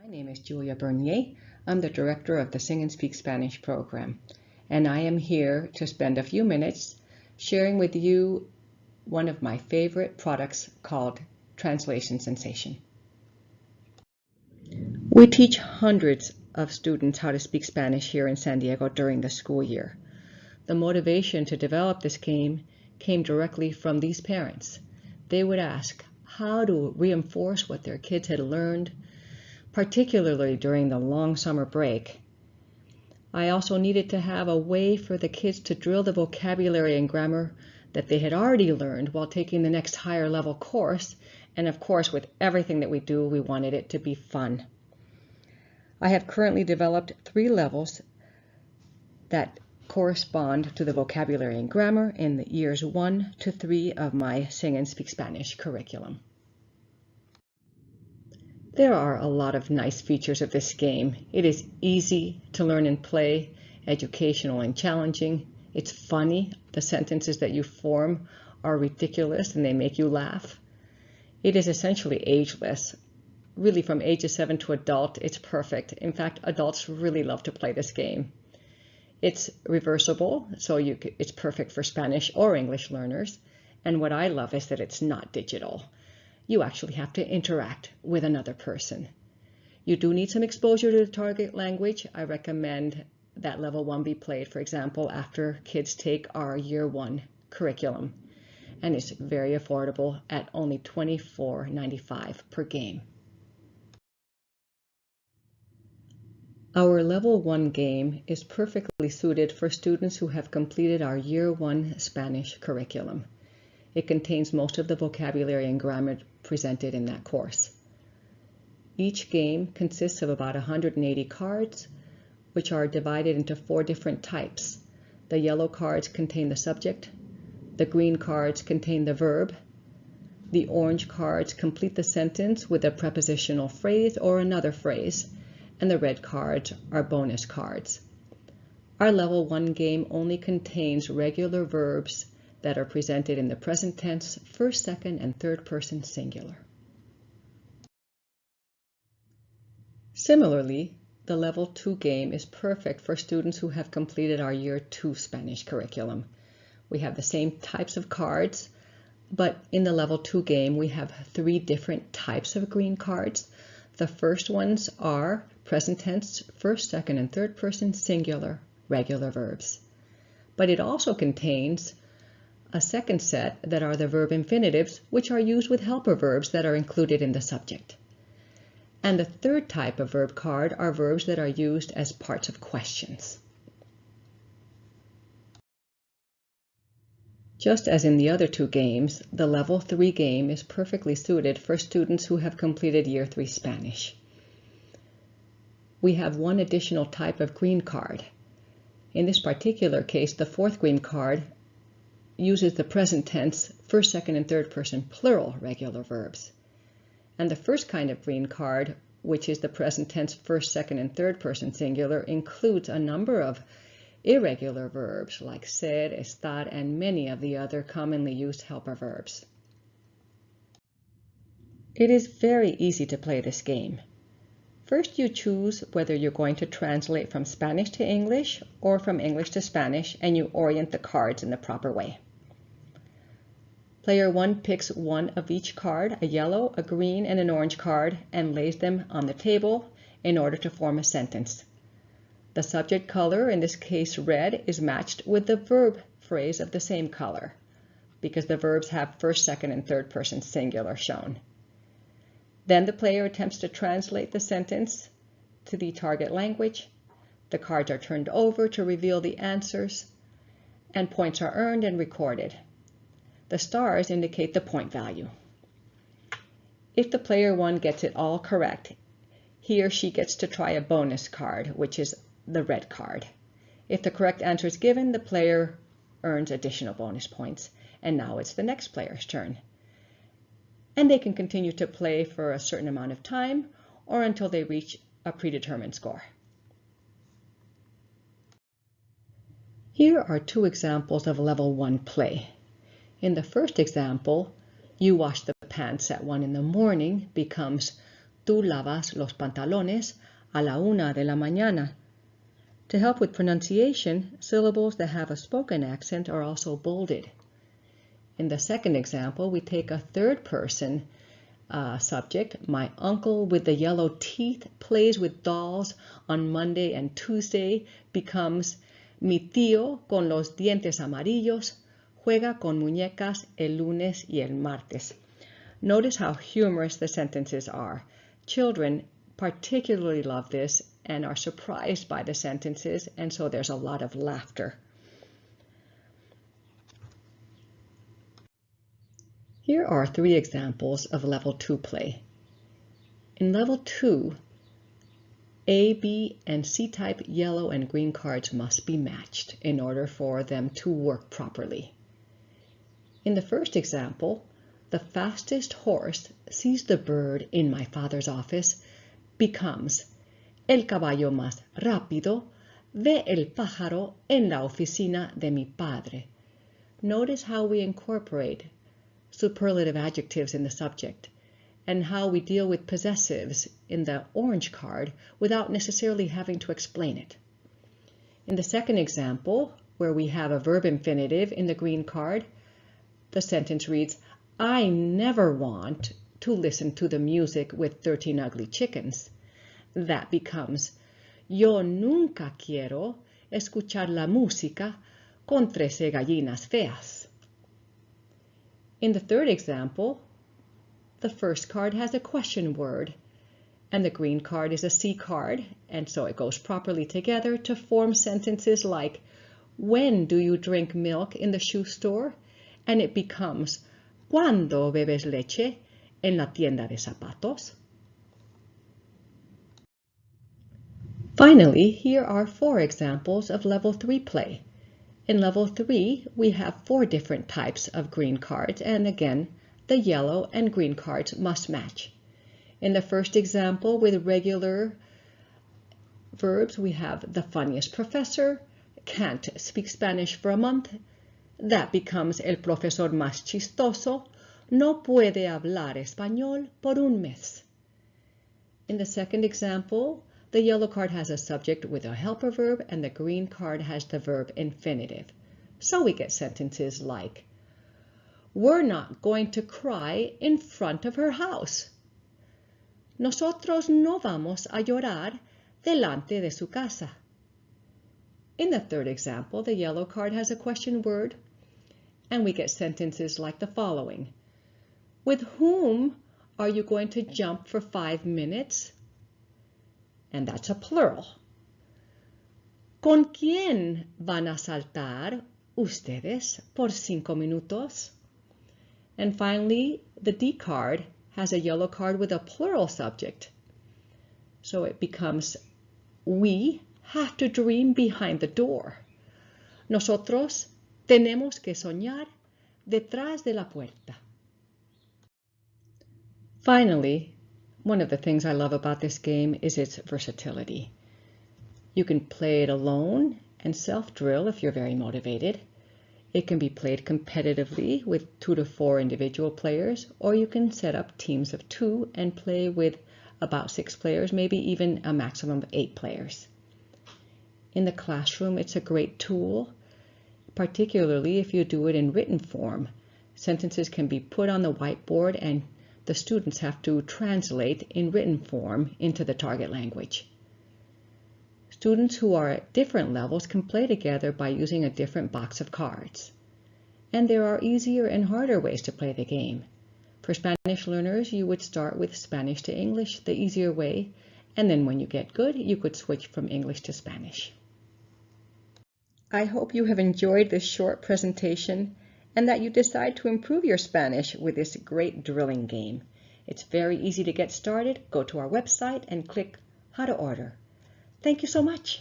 My name is Julia Bernier. I'm the director of the Sing and Speak Spanish program, and I am here to spend a few minutes sharing with you one of my favorite products called Translation Sensation. We teach hundreds of students how to speak Spanish here in San Diego during the school year. The motivation to develop this game came directly from these parents. They would ask how to reinforce what their kids had learned, particularly during the long summer break. I also needed to have a way for the kids to drill the vocabulary and grammar that they had already learned while taking the next higher level course. And of course, with everything that we do, we wanted it to be fun. I have currently developed 3 levels that correspond to the vocabulary and grammar in the years 1 to 3 of my Sing and Speak Spanish curriculum. There are a lot of nice features of this game. It is easy to learn and play, educational and challenging. It's funny. The sentences that you form are ridiculous and they make you laugh. It is essentially ageless. Really, from ages 7 to adult, it's perfect. In fact, adults really love to play this game. It's reversible, so it's perfect for Spanish or English learners. And what I love is that it's not digital. You actually have to interact with another person. You do need some exposure to the target language. I recommend that level 1 be played, for example, after kids take our year 1 curriculum. And it's very affordable at only $24.95 per game. Our level 1 game is perfectly suited for students who have completed our year 1 Spanish curriculum. It contains most of the vocabulary and grammar presented in that course. Each game consists of about 180 cards, which are divided into 4 different types. The yellow cards contain the subject, the green cards contain the verb, the orange cards complete the sentence with a prepositional phrase or another phrase, and the red cards are bonus cards. Our level 1 game only contains regular verbs that are presented in the present tense, first, second, and third person singular. Similarly, the level 2 game is perfect for students who have completed our year 2 Spanish curriculum. We have the same types of cards, but in the level 2 game, we have 3 different types of green cards. The first ones are present tense, first, second, and third person singular regular verbs. But it also contains a second set that are the verb infinitives, which are used with helper verbs that are included in the subject. And the third type of verb card are verbs that are used as parts of questions. Just as in the other 2 games, the level 3 game is perfectly suited for students who have completed year 3 Spanish. We have 1 additional type of green card. In this particular case, the 4th green card uses the present tense, first, second, and third person plural regular verbs. And the first kind of green card, which is the present tense, first, second, and third person singular, includes a number of irregular verbs like ser, estar, and many of the other commonly used helper verbs. It is very easy to play this game. First, you choose whether you're going to translate from Spanish to English or from English to Spanish, and you orient the cards in the proper way. Player 1 picks 1 of each card, a yellow, a green, and an orange card, and lays them on the table in order to form a sentence. The subject color, in this case red, is matched with the verb phrase of the same color, because the verbs have first, second, and third person singular shown. Then the player attempts to translate the sentence to the target language. The cards are turned over to reveal the answers, and points are earned and recorded. The stars indicate the point value. If the player 1 gets it all correct, he or she gets to try a bonus card, which is the red card. If the correct answer is given, the player earns additional bonus points. And now it's the next player's turn. And they can continue to play for a certain amount of time or until they reach a predetermined score. Here are 2 examples of level 1 play. In the first example, you wash the pants at 1 in the morning becomes Tú lavas los pantalones a la 1 de la mañana. To help with pronunciation, syllables that have a spoken accent are also bolded. In the second example, we take a third person subject. My uncle with the yellow teeth plays with dolls on Monday and Tuesday becomes mi tío con los dientes amarillos juega con muñecas el lunes y el martes. Notice how humorous the sentences are. Children particularly love this and are surprised by the sentences, and so there's a lot of laughter. Here are 3 examples of Level 2 play. In Level 2, A, B, and C-type yellow and green cards must be matched in order for them to work properly. In the first example, the fastest horse sees the bird in my father's office becomes el caballo más rápido ve el pájaro en la oficina de mi padre. Notice how we incorporate superlative adjectives in the subject and how we deal with possessives in the orange card without necessarily having to explain it. In the second example, where we have a verb infinitive in the green card, the sentence reads, I never want to listen to the music with 13 ugly chickens. That becomes, yo nunca quiero escuchar la música con 13 gallinas feas. In the third example, the first card has a question word, and the green card is a C card, and so it goes properly together to form sentences like, when do you drink milk in the shoe store? And it becomes, ¿cuándo bebes leche en la tienda de zapatos? Finally, here are 4 examples of Level 3 play. In Level 3, we have 4 different types of green cards, and again, the yellow and green cards must match. In the first example, with regular verbs, we have the funniest professor, can't speak Spanish for a month. That becomes el profesor más chistoso, no puede hablar español por un mes. In the second example, the yellow card has a subject with a helper verb and the green card has the verb infinitive. So we get sentences like, we're not going to cry in front of her house. Nosotros no vamos a llorar delante de su casa. In the third example, the yellow card has a question word, and we get sentences like the following. With whom are you going to jump for 5 minutes? And that's a plural. ¿Con quién van a saltar ustedes por 5 minutos? And finally, the D card has a yellow card with a plural subject. So it becomes, we have to dream behind the door. Nosotros tenemos que soñar detrás de la puerta. Finally, one of the things I love about this game is its versatility. You can play it alone and self-drill if you're very motivated. It can be played competitively with 2 to 4 individual players, or you can set up teams of 2 and play with about 6 players, maybe even a maximum of 8 players. In the classroom, it's a great tool, particularly if you do it in written form. Sentences can be put on the whiteboard and the students have to translate in written form into the target language. Students who are at different levels can play together by using a different box of cards. And there are easier and harder ways to play the game. For Spanish learners, you would start with Spanish to English, the easier way, and then when you get good, you could switch from English to Spanish. I hope you have enjoyed this short presentation and that you decide to improve your Spanish with this great drilling game. It's very easy to get started. Go to our website and click How to Order. Thank you so much.